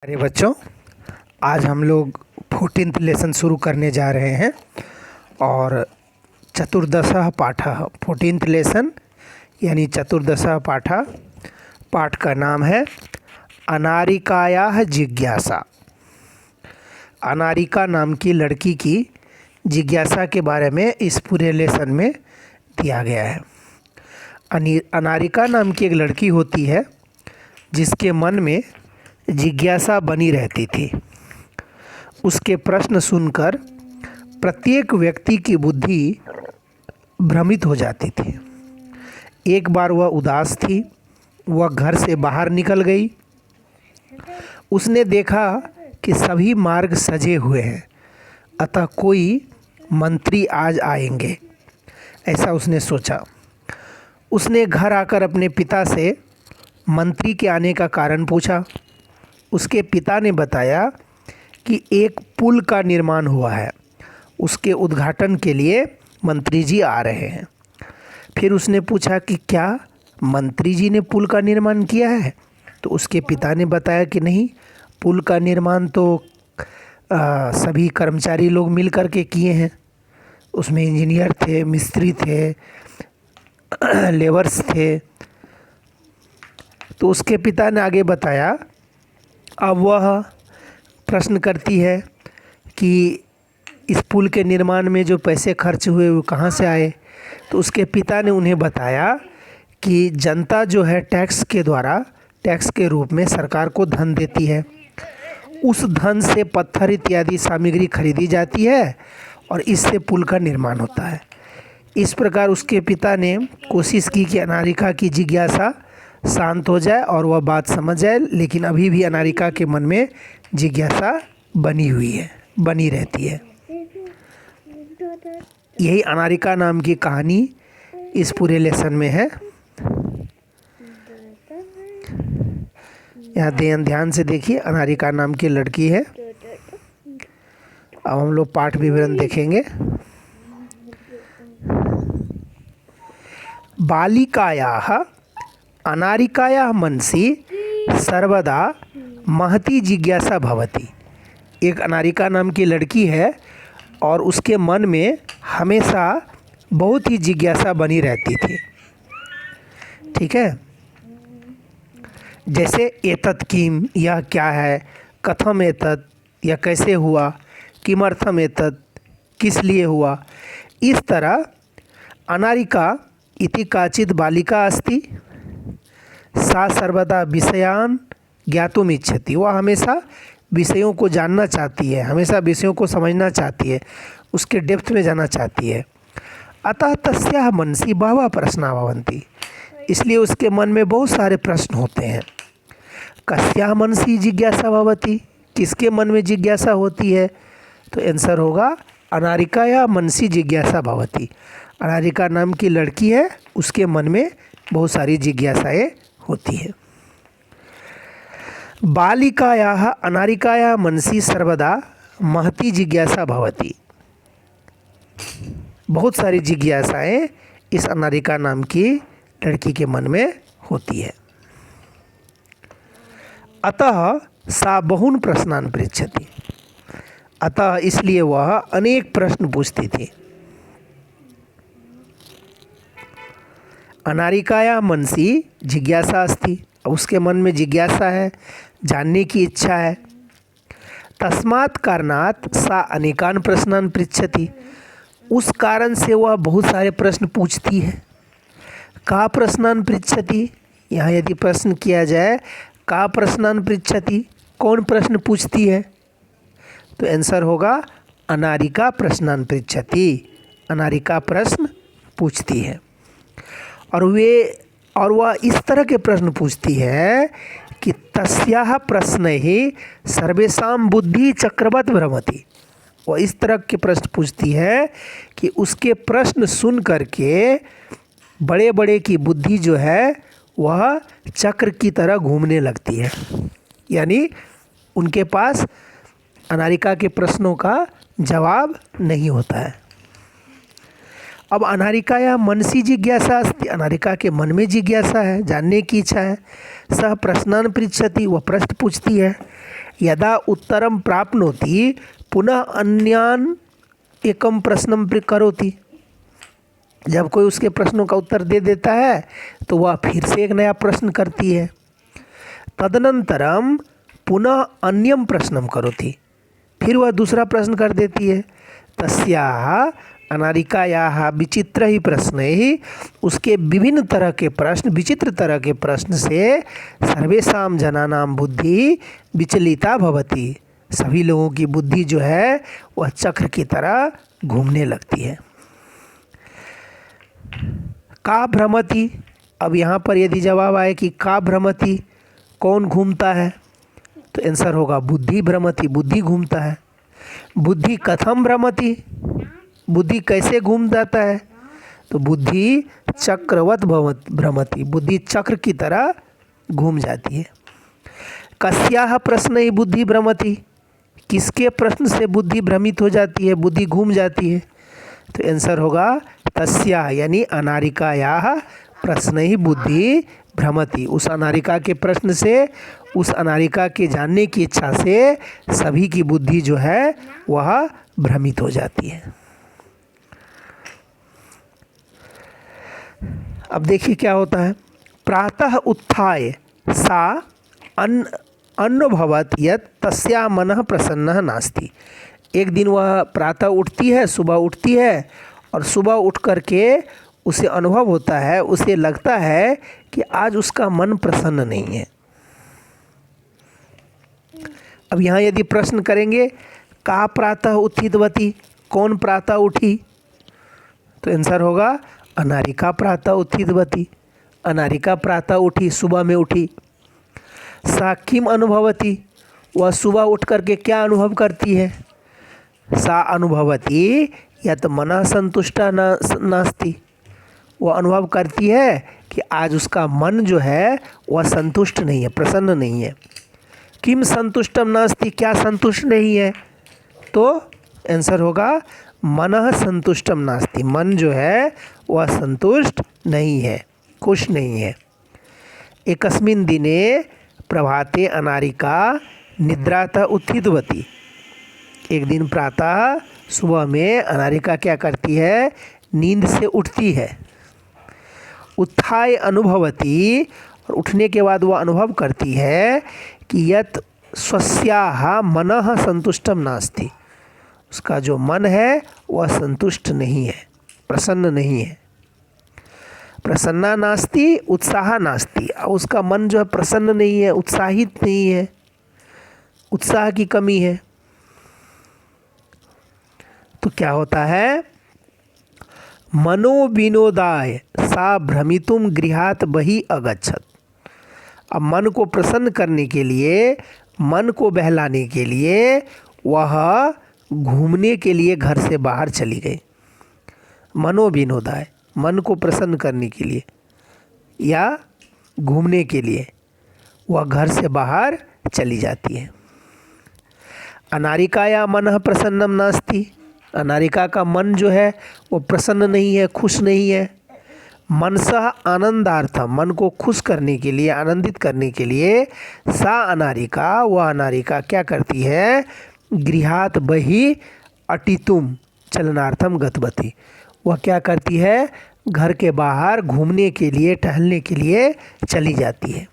अरे बच्चों, आज हम लोग 14th लेसन शुरू करने जा रहे हैं और चतुर्दशः पाठः 14th लेसन यानी चतुर्दशः पाठः पाठ का नाम है अनारिकायाः जिज्ञासा। अनारिका नाम की लड़की की जिज्ञासा के बारे में इस पूरे लेसन में दिया गया है। अनारिका नाम की एक लड़की होती है जिसके मन में जिज्ञासा बनी रहती थी। उसके प्रश्न सुनकर प्रत्येक व्यक्ति की बुद्धि भ्रमित हो जाती थी। एक बार वह उदास थी, वह घर से बाहर निकल गई। उसने देखा कि सभी मार्ग सजे हुए हैं, अतः कोई मंत्री आज आएंगे, ऐसा उसने सोचा। उसने घर आकर अपने पिता से मंत्री के आने का कारण पूछा। उसके पिता ने बताया कि एक पुल का निर्माण हुआ है, उसके उद्घाटन के लिए मंत्री जी आ रहे हैं। फिर उसने पूछा कि क्या मंत्री जी ने पुल का निर्माण किया है? तो उसके पिता ने बताया कि नहीं, पुल का निर्माण तो सभी कर्मचारी लोग मिल कर के किए हैं। उसमें इंजीनियर थे, मिस्त्री थे, लेबर्स थे। तो उसके पिता ने आगे बताया। अब वह प्रश्न करती है कि इस पुल के निर्माण में जो पैसे खर्च हुए वो कहाँ से आए? तो उसके पिता ने उन्हें बताया कि जनता जो है टैक्स के द्वारा, टैक्स के रूप में सरकार को धन देती है। उस धन से पत्थर इत्यादि सामग्री खरीदी जाती है और इससे पुल का निर्माण होता है। इस प्रकार उसके पिता ने कोशिश की कि अनारिका की जिज्ञासा शांत हो जाए और वह बात समझ जाए, लेकिन अभी भी अनारिका के मन में जिज्ञासा बनी हुई है, बनी रहती है। यही अनारिका नाम की कहानी इस पूरे लेसन में है। यहाँ ध्यान से देखिए, अनारिका नाम की लड़की है। अब हम लोग पाठ विवरण देखेंगे। बालिकायाः अनारिकायाः मनसि सर्वदा महती जिज्ञासा भवति। एक अनारिका नाम की लड़की है और उसके मन में हमेशा बहुत ही जिज्ञासा बनी रहती थी। ठीक है, जैसे एतत् किम, यह क्या है, कथम एतत्, यह कैसे हुआ, किमर्थम एतत्, किस लिए हुआ। इस तरह अनारिका इति काचित् बालिका अस्ति, सा सर्वदा विषयान् ज्ञातुम् इच्छति। वह हमेशा विषयों को जानना चाहती है, हमेशा विषयों को समझना चाहती है, उसके डेप्थ में जाना चाहती है। अतः तस्याः मनसि बहवः प्रश्नाः भवन्ति, इसलिए उसके मन में बहुत सारे प्रश्न होते हैं। कस्याः मनसि जिज्ञासा भवति, किसके मन में जिज्ञासा होती है? तो आंसर होगा अनारिकायाः मनसि जिज्ञासा भवति। अनारिका नाम की लड़की है, उसके मन में बहुत सारी जिज्ञासाएं होती है। बालिकायाः अनारिकायाः मनसि सर्वदा महती जिज्ञासा भवति। बहुत सारी जिज्ञासाएं इस अनारिका नाम की लड़की के मन में होती है। अतः सा बहून् प्रश्नान् पृच्छति, अतः इसलिए वह अनेक प्रश्न पूछती थी। अनारिकायाः मनसि जिज्ञासा अस्ति, उसके मन में जिज्ञासा है, जानने की इच्छा है। तस्मात् कारणात् सा अनेकान् प्रश्नान् पृच्छति, उस कारण से वह बहुत सारे प्रश्न पूछती है। का प्रश्नान् पृच्छति, यहाँ यदि प्रश्न किया जाए का प्रश्नान् पृच्छति, कौन प्रश्न पूछती है? तो आंसर होगा अनारिका प्रश्नान् पृच्छति, अनारिका प्रश्न पूछती है। और वह इस तरह के प्रश्न पूछती है कि तस्याः प्रश्नैः सर्वेषां बुद्धि चक्रवत् भ्रमति। वह इस तरह के प्रश्न पूछती है कि उसके प्रश्न सुन करके बड़े बड़े की बुद्धि जो है वह चक्र की तरह घूमने लगती है। यानी उनके पास अनारिका के प्रश्नों का जवाब नहीं होता है। अब अनारिकायाः मनसि जिज्ञासा अस्ति, अनारिका के मन में जिज्ञासा है, जानने की इच्छा है। सह प्रश्नान् पृच्छति, वह प्रश्न पूछती है। यदा उत्तरम प्राप्नोति पुनः अन्यान एकम प्रश्नम करोति। जब कोई उसके प्रश्नों का उत्तर दे देता है तो वह फिर से एक नया प्रश्न करती है। तदनंतरम पुनः अन्यम प्रश्नम करोति, फिर वह दूसरा प्रश्न कर देती है। तस्याः अनारिकायाः विचित्र ही प्रश्न ही, उसके विभिन्न तरह के प्रश्न, विचित्र तरह के प्रश्न से सर्वेषां जनानां बुद्धि विचलिता भवति, सभी लोगों की बुद्धि जो है वह चक्र की तरह घूमने लगती है। का भ्रमति, अब यहाँ पर यदि जवाब आए कि का भ्रमति, कौन घूमता है, तो आंसर होगा बुद्धि भ्रमति, बुद्धि घूमता है। बुद्धि कथम भ्रमति, बुद्धि कैसे घूम जाता है, तो बुद्धि चक्रवत भ्रमति, बुद्धि चक्र की तरह घूम जाती है। कस्याः प्रश्न ही बुद्धि भ्रमति, किसके प्रश्न से बुद्धि भ्रमित हो जाती है, बुद्धि घूम जाती है, तो आंसर होगा तस्याः यानी अनारिकायाः प्रश्न ही बुद्धि भ्रमति, उस अनारिका के प्रश्न से, उस अनारिका के जानने की इच्छा से सभी की बुद्धि जो है वह भ्रमित हो जाती है। अब देखिए क्या होता है। प्रातः उत्थाय सा अनुभवत यत् तस्या मनः प्रसन्नः नास्ति। एक दिन वह प्रातः उठती है, सुबह उठती है, और सुबह उठ करके उसे अनुभव होता है, उसे लगता है कि आज उसका मन प्रसन्न नहीं है। अब यहाँ यदि प्रश्न करेंगे का प्रातः उत्थितवती, कौन प्रातः उठी, तो आंसर होगा अनारिका प्रातः उत्थितवती, अनारिका प्रातः उठी, सुबह में उठी। सा किम अनुभवती, वह सुबह उठ करके क्या अनुभव करती है। सा अनुभवती यत् मनः संतुष्टा नास्ति, वह अनुभव करती है कि आज उसका मन जो है वह संतुष्ट नहीं है, प्रसन्न नहीं है। किम संतुष्टम नास्ति, क्या संतुष्ट नहीं है, तो आंसर होगा मनः संतुष्टम नास्ति, मन जो है वह संतुष्ट नहीं है, खुश नहीं है। एकस्मिन् दिने प्रभाते अनारिका निद्रातः उत्थितवती, एक दिन प्रातः सुबह में अनारिका क्या करती है, नींद से उठती है। उत्थाय अनुभवती, और उठने के बाद वह अनुभव करती है कि यत् स्वस्याः मनः संतुष्टम नास्ति, उसका जो मन है वह संतुष्ट नहीं है, प्रसन्न नहीं है। प्रसन्ना नास्ति उत्साह नास्ति, उसका मन जो है प्रसन्न नहीं है, उत्साहित नहीं है, उत्साह की कमी है। तो क्या होता है, मनोविनोदाय सा भ्रमितुम गृहात् बहि अगच्छत। अब मन को प्रसन्न करने के लिए, मन को बहलाने के लिए वह घूमने के लिए घर से बाहर चली गई। मनोविनोदाय, मन को प्रसन्न करने के लिए या घूमने के लिए वह घर से बाहर चली जाती है। अनारिकाया मनः प्रसन्नम नास्ति, अनारिका का मन जो है वो प्रसन्न नहीं है, खुश नहीं है। मनसः आनंदार्थम, मन को खुश करने के लिए, आनंदित करने के लिए सा अनारिका, वह अनारिका क्या करती है, गृहात् बहि अटितुम चलनार्थम गतवती, वह क्या करती है, घर के बाहर घूमने के लिए, टहलने के लिए चली जाती है।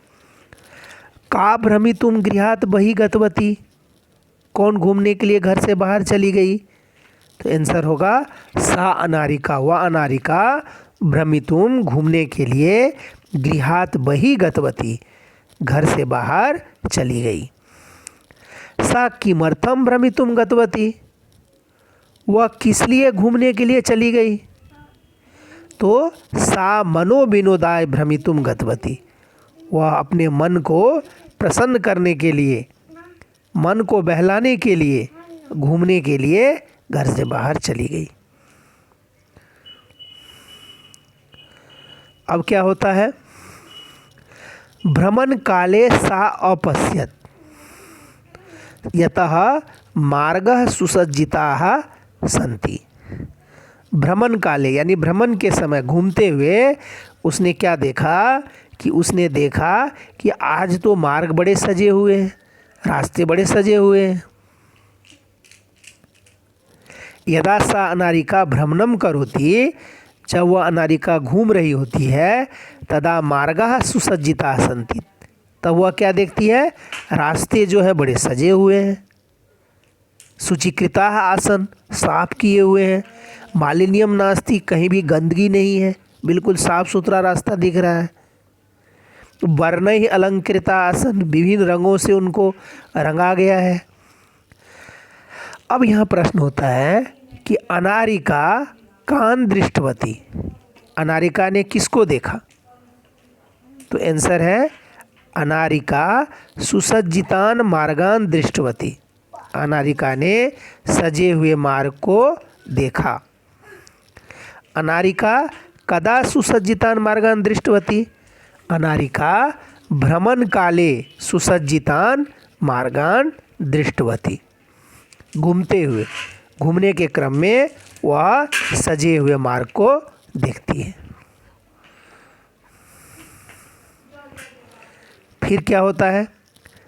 का भ्रमितुम गृहात् बहि गतवती, कौन घूमने के लिए घर से बाहर चली गई, तो आंसर होगा सा अनारिका, वह अनारिका भ्रमितुम घूमने के लिए गृहात् बहि गतवती, घर से बाहर चली गई। सा किमर्थम भ्रमितुम गतवती, वह किस लिए घूमने के लिए चली गई, तो सा मनोविनोदाय भ्रमितुम गतवती, वह अपने मन को प्रसन्न करने के लिए, मन को बहलाने के लिए, घूमने के लिए घर से बाहर चली गई। अब क्या होता है, भ्रमण काले सा अपश्यत यतः मार्गः सुसज्जिताः सन्ति। भ्रमण काले यानी भ्रमण के समय, घूमते हुए उसने क्या देखा कि उसने देखा कि आज तो मार्ग बड़े सजे हुए हैं, रास्ते बड़े सजे हुए हैं। यदा सा अनारिका भ्रमणम करोति, जब वह अनारिका घूम रही होती है, तदा मार्गाः सुसज्जिताः सन्ति, तब वह क्या देखती है, रास्ते जो है बड़े सजे हुए हैं। शुचिकृताः आसन, साफ किए हुए हैं। मालिन्यम नास्ति, कहीं भी गंदगी नहीं है, बिल्कुल साफ सुथरा रास्ता दिख रहा है। वर्णैः अलंकृता आसन, विभिन्न रंगों से उनको रंगा गया है। अब यहाँ प्रश्न होता है कि अनारिका कान दृष्टवती, अनारिका ने किसको देखा? तो आंसर है अनारिका सुसज्जितान मार्गान दृष्टवती, अनारिका ने सजे हुए मार्ग को देखा। अनारिका कदा सुसज्जितान मार्गान दृष्टवती, अनारिका भ्रमण काले सुसज्जितान मार्गान दृष्टवती, घूमते हुए, घूमने के क्रम में वह सजे हुए मार्ग को देखती है। फिर क्या होता है,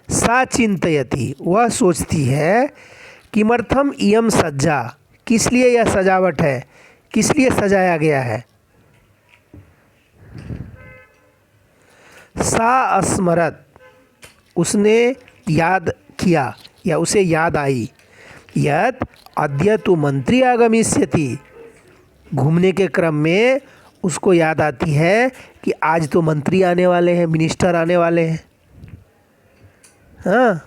सा चिंतयति, वह सोचती है, किमर्थम इयम सज्जा, किस लिए यह सजावट है, किस लिए सजाया गया है। सा स्मरत, उसने याद किया या उसे याद आई, यत अद्य तु मंत्री आगमिष्यति, घूमने के क्रम में उसको याद आती है कि आज तो मंत्री आने वाले हैं, मिनिस्टर आने वाले हैं। हाँ,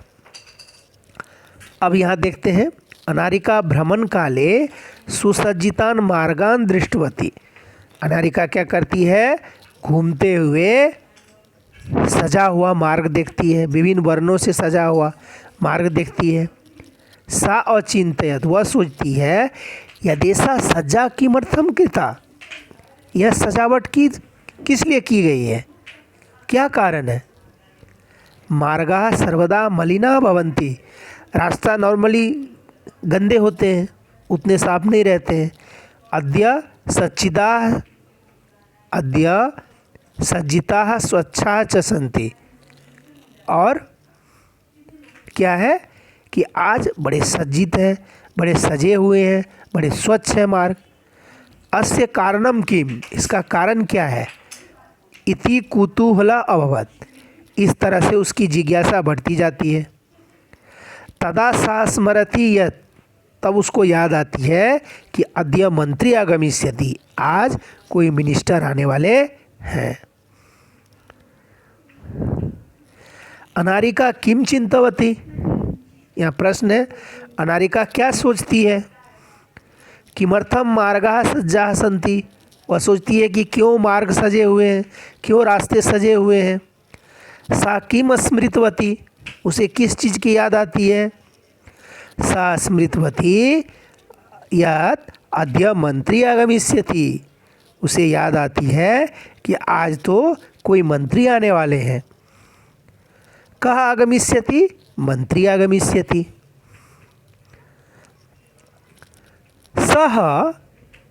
अब यहाँ देखते हैं, अनारिका भ्रमण काले सुसज्जितान मार्गान दृष्टवती, अनारिका क्या करती है, घूमते हुए सजा हुआ मार्ग देखती है, विभिन्न वर्णों से सजा हुआ मार्ग देखती है। सा अचिंतयत, वह सोचती है, यदेसा सज्जा किमर्थम कृता, यह सजावट किस लिए की गई है, क्या कारण है। मार्गाः सर्वदा मलिना भवन्ति, रास्ता नॉर्मली गंदे होते हैं, उतने साफ नहीं रहते हैं। अद्य सज्जिताः स्वच्छाः च सन्ति, और क्या है कि आज बड़े सज्जित हैं, बड़े सजे हुए हैं, बड़े स्वच्छ है मार्ग। अस्य कारणम किम, इसका कारण क्या है। इति कुतूहला अभवत, इस तरह से उसकी जिज्ञासा बढ़ती जाती है। तदा सा स्मरति यत्, तब उसको याद आती है कि अद्य मंत्री आगमिष्यति, आज कोई मिनिस्टर आने वाले हैं। अनारिका किम चिंतवती, यहाँ प्रश्न है, अनारिका क्या सोचती है। किमर्थम मार्गाः सज्जाः सन्ति, वह सोचती है कि क्यों मार्ग सजे हुए हैं, क्यों रास्ते सजे हुए हैं। सा किम स्मृतवती, उसे किस चीज़ की याद आती है। सा स्मृतवती यत् अद्य मंत्री आगमिष्यति, उसे याद आती है कि आज तो कोई मंत्री आने वाले हैं। कः आगमिष्यति, मंत्री आगमिष्यति। सः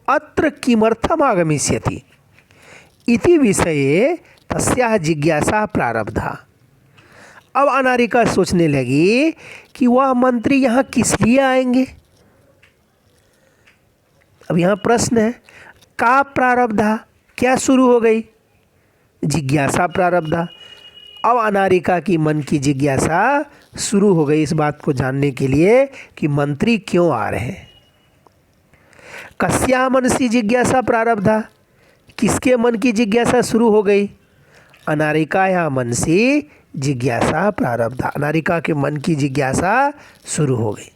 अत्र किमर्थम आगमिष्यति इति विषये तस्याः जिज्ञासा प्रारब्धा। अब अनारिका सोचने लगी कि वह मंत्री यहाँ किस लिए आएंगे। अब यहाँ प्रश्न है, का प्रारब्धा, क्या शुरू हो गई, जिज्ञासा प्रारब्धा। अब अनारिका की मन की जिज्ञासा शुरू हो गई इस बात को जानने के लिए कि मंत्री क्यों आ रहे हैं। कस्या मनसी जिज्ञासा प्रारब्धा, किसके मन की जिज्ञासा शुरू हो गई। अनारिका या मनसी जिज्ञासा प्रारब्धा, अनारिका के मन की जिज्ञासा शुरू हो गई।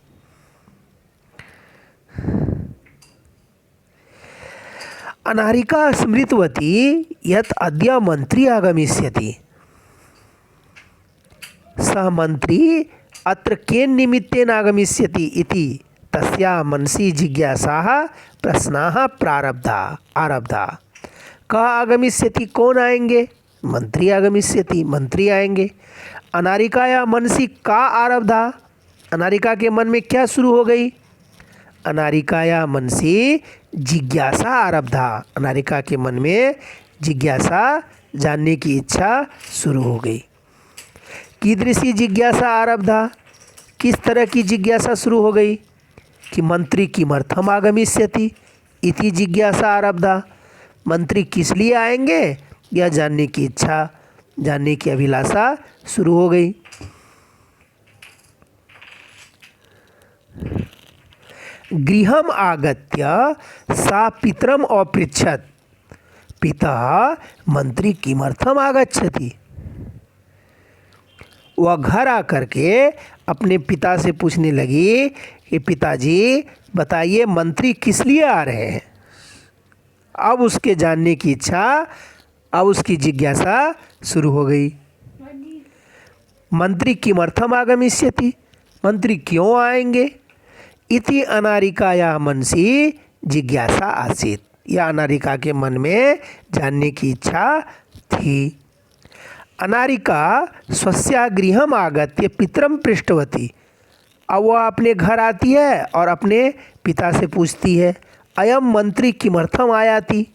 अनारिका स्मृतवती यत् अद्य मंत्री आगमिष्यति, सः मंत्री अत्र केन निमित्तेन आगमिष्यति इति तस्याः मनसि जिज्ञासाः प्रश्नाः प्रारब्धा आरब्धा। कः आगमिष्यति, कौन आएंगे, मंत्री आगमिष्यति, मंत्री आएंगे। अनारिकाया मनसि का आरब्धा, अनारिका के मन में क्या शुरू हो गई। अनारिकाया मनसि जिज्ञासा आरब्धा, अनारिका के मन में जिज्ञासा, जानने की इच्छा शुरू हो गई। कीदृशी जिज्ञासा आरब्धा, किस तरह की जिज्ञासा शुरू हो गई कि मंत्री किमर्थम आगमिष्यति इति जिज्ञासा आरब्धा, मंत्री किस लिए आएंगे यह जानने की इच्छा, जानने की अभिलाषा शुरू हो गई। गृहम आगत्य सा पितरम अपृच्छत, पिता मंत्री किमर्थम आगच्छति, वह घर आकर के अपने पिता से पूछने लगी कि पिताजी बताइए मंत्री किस लिए आ रहे हैं। अब उसके जानने की इच्छा, अब उसकी जिज्ञासा शुरू हो गई। मंत्री किमर्थम आगमिष्यति, मंत्री क्यों आएंगे, इति अनारिकायाः मनसि जिज्ञासा आसीत्, यह अनारिका के मन में जानने की इच्छा थी। अनारिका स्वस्या गृहम आगत्य पितरम पृष्ठवती, अब वह अपने घर आती है और अपने पिता से पूछती है अयम मंत्री किमर्थम आयाति,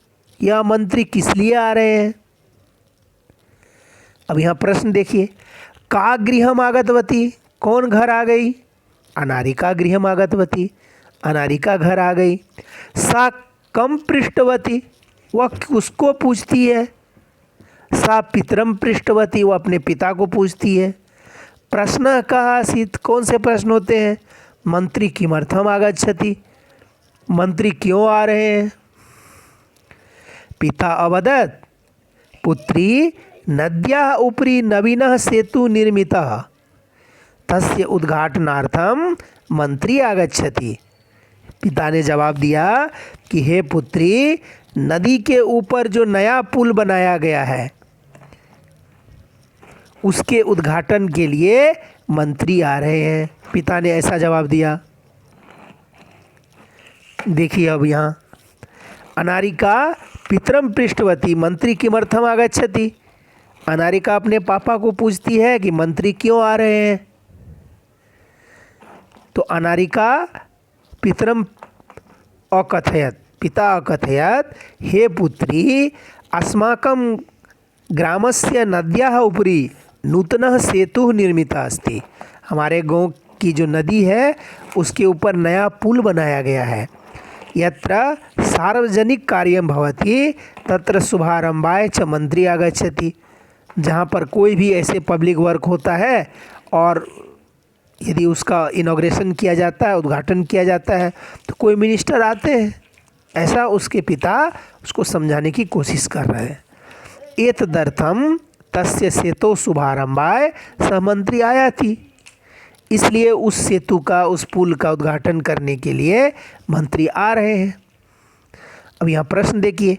यह मंत्री किस लिए आ रहे हैं। अब यहाँ प्रश्न देखिए, का गृहम आगतवती, कौन घर आ गई, अनारिका गृहम आगतवती, अनारिका घर आ गई। सा कम पृष्ठवती, वह उसको पूछती है। सा पितरम पृष्ठवती, वह अपने पिता को पूछती है। प्रश्न का आसीत्, कौन से प्रश्न होते हैं, मंत्री किमर्थम आगच्छति, मंत्री क्यों आ रहे हैं। पिता अवदत् पुत्री नद्याः उपरि नवीनः सेतु निर्मितः तस्य उद्घाटनार्थम मंत्री आगच्छति, पिता ने जवाब दिया कि हे पुत्री, नदी के ऊपर जो नया पुल बनाया गया है उसके उद्घाटन के लिए मंत्री आ रहे हैं, पिता ने ऐसा जवाब दिया। देखिए अब यहाँ अनारिका पितरम पृष्ठवती मंत्री किमर्थम आगच्छति, अनारिका अपने पापा को पूछती है कि मंत्री क्यों आ रहे हैं। तो अनारिका पितरम अकथयत, पिता अकथयत, हे पुत्री अस्माकं ग्रामस्य नद्याः उपरि नूतनः सेतुः निर्मितः अस्ति, हमारे गांव की जो नदी है उसके ऊपर नया पुल बनाया गया है। यत्र सार्वजनिक कार्यं भवति तत्र शुभारंभाय च मंत्री आगच्छति, जहाँ पर कोई भी ऐसे पब्लिक वर्क होता है और यदि उसका इनॉग्रेशन किया जाता है, उद्घाटन किया जाता है तो कोई मिनिस्टर आते हैं, ऐसा उसके पिता उसको समझाने की कोशिश कर रहे हैं। एतदर्थम तस्य सेतु शुभारंभाय सह मंत्री आया थी, इसलिए उस सेतु का, उस पुल का उद्घाटन करने के लिए मंत्री आ रहे हैं। अब यहाँ प्रश्न देखिए,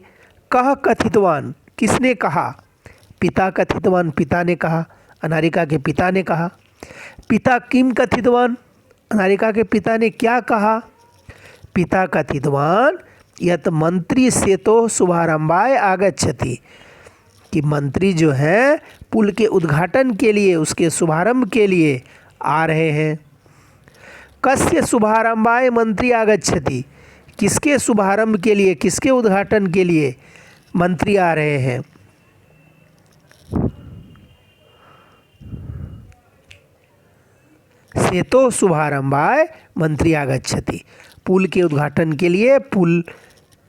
कह कथितवान, किसने कहा, पिता कथितवान, पिता ने कहा, अनारिका के पिता ने कहा। पिता किम कथितवान, अनारिका के पिता ने क्या कहा। पिता कथितवान यत मंत्री सेतु शुभारंभाय आगच्छति, कि मंत्री जो है पुल के उद्घाटन के लिए, उसके शुभारंभ के लिए आ रहे हैं। कस्य शुभारंभाय मंत्री आगच्छति, किसके शुभारंभ के लिए, किसके उद्घाटन के लिए मंत्री आ रहे हैं। सेतु शुभारंभाय मंत्री आगच्छति, पुल के उद्घाटन के लिए, पुल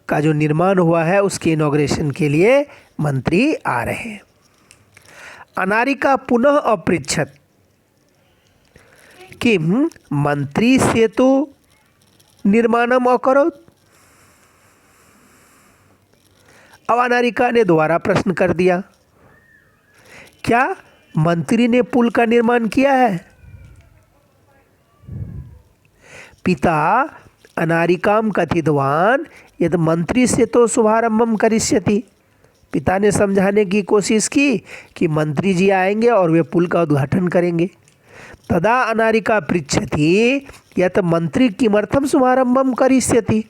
का जो निर्माण हुआ है उसके इनॉग्रेशन के लिए मंत्री आ रहे हैं। अनारिका पुनः अपृच्छत किम मंत्री सेतु निर्माणम अकरोत्, अब अनारिका ने दोबारा प्रश्न कर दिया, क्या मंत्री ने पुल का निर्माण किया है। पिता अनारिकाम कथितवान यदि मंत्री से तो शुभारंभम करिष्यति, पिता ने समझाने की कोशिश की कि मंत्री जी आएंगे और वे पुल का उद्घाटन करेंगे। तदा अनारिका पृच्छति यत मंत्री किमर्थम शुभारंभम करिष्यति,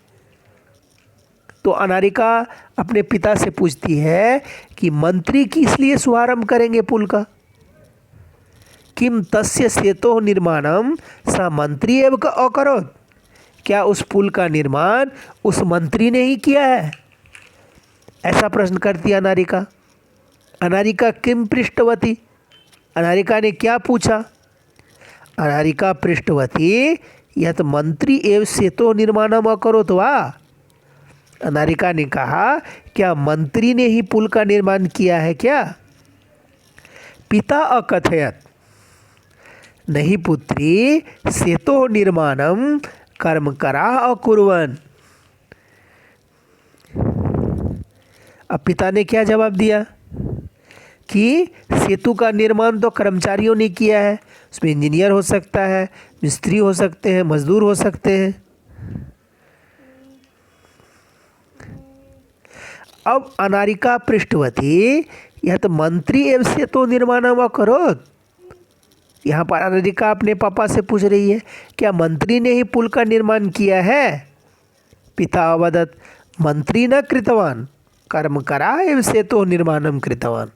तो अनारिका अपने पिता से पूछती है कि मंत्री किस लिए शुभारंभ करेंगे पुल का। किम तस्य सेतु निर्माणम स मंत्री एव अकरोत्, क्या उस पुल का निर्माण उस मंत्री ने ही किया है, ऐसा प्रश्न करती है अनारिका। अनारिका किम पृष्ठवती, अनारिका ने क्या पूछा? अनारिका पृष्ठवती यत मंत्री एवं सेतो निर्माणम अकरोत् वा। अनारिका ने कहा, क्या मंत्री ने ही पुल का निर्माण किया है क्या? पिता अकथयत, नहीं पुत्री, सेतो निर्माणम कर्मकरा अकुर्वन्। अब पिता ने क्या जवाब दिया कि सेतु का निर्माण तो कर्मचारियों ने किया है, उसमें इंजीनियर हो सकता है, मिस्त्री हो सकते हैं, मजदूर हो सकते हैं। अब अनारिका पृष्ठवती यह तो मंत्री एवं सेतु निर्माणम अकरोत्। यहाँ पर अनारिका अपने पापा से पूछ रही है, क्या मंत्री ने ही पुल का निर्माण किया है? पिता अवदत्, मंत्री न कृतवान, कर्मकरा एवं सेतु निर्माणम कृतवान।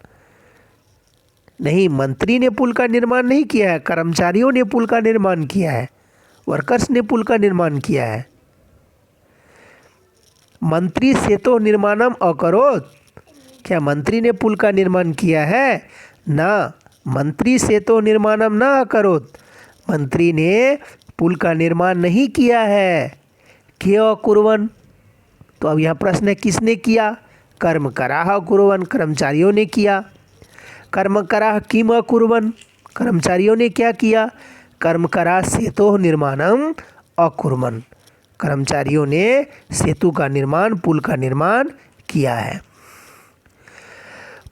नहीं, मंत्री ने पुल का निर्माण नहीं किया है, कर्मचारियों ने पुल का निर्माण किया है, वर्कर्स ने पुल का निर्माण किया है। मंत्री सेतु निर्माणम अकरोत्, क्या मंत्री ने पुल का निर्माण किया है? ना, मंत्री सेतु निर्माणम न अकरोत्, मंत्री ने पुल का निर्माण नहीं किया है। क्यों अकुर्वन्? तो अब यहाँ प्रश्न है, किसने किया? कर्मकराः अकुर्वन्, कर्मचारियों ने किया। कर्मकराः किम अकुर्वन्, कर्मचारियों ने क्या किया? कर्मकरा सेतोः निर्माणम अकुर्वन्, कर्मचारियों ने सेतु का निर्माण, पुल का निर्माण किया है।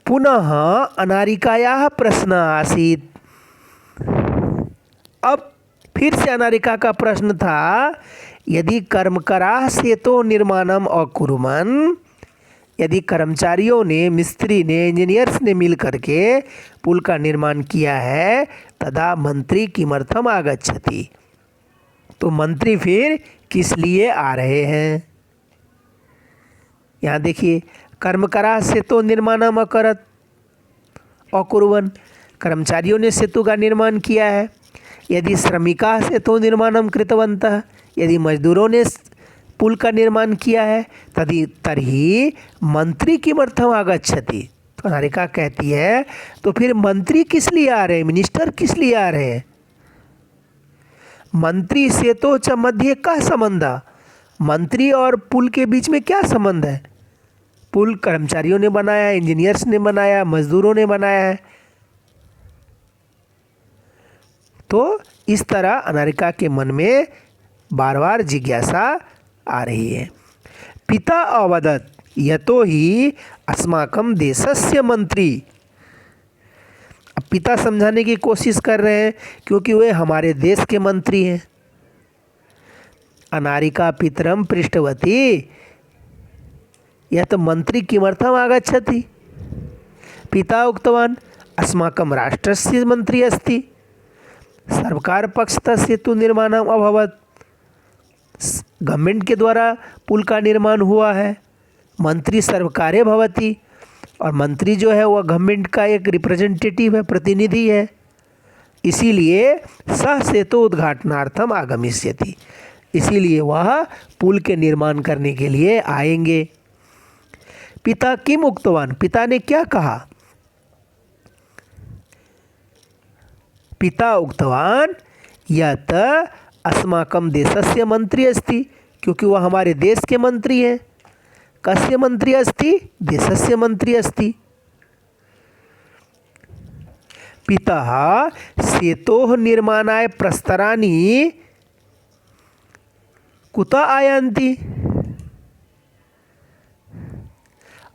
पुनः अनारिकायाः प्रश्न आसीत्। अब फिर से अनारिका का प्रश्न था, यदि कर्मकराः सेतोः निर्माणम अकुर्वन्, यदि कर्मचारियों ने, मिस्त्री ने, इंजीनियर्स ने मिल करके पुल का निर्माण किया है, तदा मंत्री किमर्थम आगच्छति, तो मंत्री फिर किस लिए आ रहे हैं? यहाँ देखिए, कर्मकरा सेतु निर्माणम अकुर्वन्, कर्मचारियों ने सेतु का निर्माण किया है। यदि श्रमिका सेतु निर्माणम कृतवन्तः, यदि मजदूरों ने पुल का निर्माण किया है, तर्हि मंत्री किमर्थम आगच्छति। तो अनारिका कहती है, तो फिर मंत्री किस लिए आ रहे हैं, मिनिस्टर किस लिए आ रहे हैं? मंत्री सेतु च मध्ये का संबंध, मंत्री और पुल के बीच में क्या संबंध है? पुल कर्मचारियों ने बनाया, इंजीनियर्स ने बनाया, मजदूरों ने बनाया है। तो इस तरह अनारिका के मन में बार बार जिज्ञासा आ रही है। पिता अवदत्, यतो ही अस्माकं देशस्य मंत्री। अब पिता समझाने की कोशिश कर रहे हैं, क्योंकि वे हमारे देश के मंत्री हैं। अनारिका पितरम पृष्ठवती यत् मंत्री किमर्थम आगच्छति। पिता उक्तवान्, अस्माकं राष्ट्रस्य मंत्री अस्ति, सर्वकार पक्षतः सेतु निर्माणम् अभवत्, गवर्नमेंट के द्वारा पुल का निर्माण हुआ है। मंत्री सर्वकारे भवति, और मंत्री जो है वह गवर्नमेंट का एक रिप्रेजेंटेटिव है, प्रतिनिधि है। इसीलिए सह सेतु उद्घाटनार्थम आगमिष्यति, इसीलिए वह पुल के निर्माण करने के लिए आएंगे। पिता किम उक्तवान, पिता ने क्या कहा? पिता उक्तवान यत् अस्माकं देशस्य मंत्री अस्ति, क्योंकि वह हमारे देश के मंत्री हैं। कस्य मंत्री अस्ति? देशस्य मंत्री अस्ति। पिता सेतोः निर्माणाय प्रस्तराणि कुतः आयान्ति।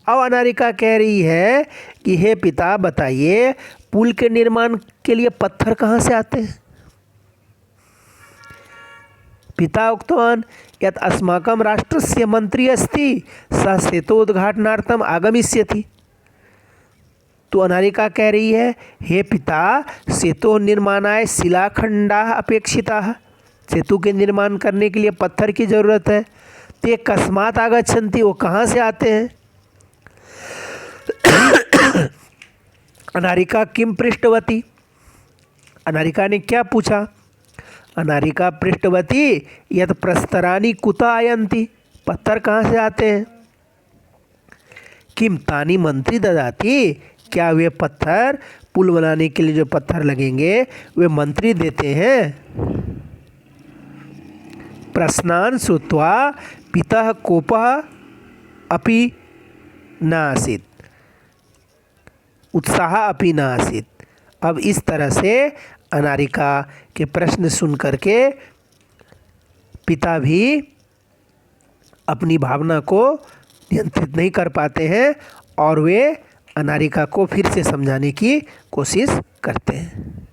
अब अनारिका कह रही है कि हे पिता, बताइए, पुल के निर्माण के लिए पत्थर कहाँ से आते हैं? पिता उक्तवान् यत् अस्माकं राष्ट्रस्य मंत्री अस्ति, सः सेतोद्घाटनार्थम आगमिष्यति। तो अनारिका कह रही है, हे पिता, सेतु निर्माणाय शिलाखंडाः अपेक्षिताः, सेतु के निर्माण करने के लिए पत्थर की जरूरत है। ते कस्मात् आगच्छन्ति, वो कहाँ से आते हैं? अनारिका किम पृष्ठवती, अनारिका ने क्या पूछा? अनारिका पृष्ठवती यत् प्रस्तराणि कुतः आयन्ति, पत्थर कहाँ से आते हैं? किम तानि मंत्री ददाति, क्या वे पत्थर पुल बनाने के लिए जो पत्थर लगेंगे वे मंत्री देते हैं। प्रश्नान् श्रुत्वा पितः कोपः अपि न आसीत्, उत्साह अपि न आसीत्। अब इस तरह से अनारिका के प्रश्न सुन करके पिता भी अपनी भावना को नियंत्रित नहीं कर पाते हैं और वे अनारिका को फिर से समझाने की कोशिश करते हैं।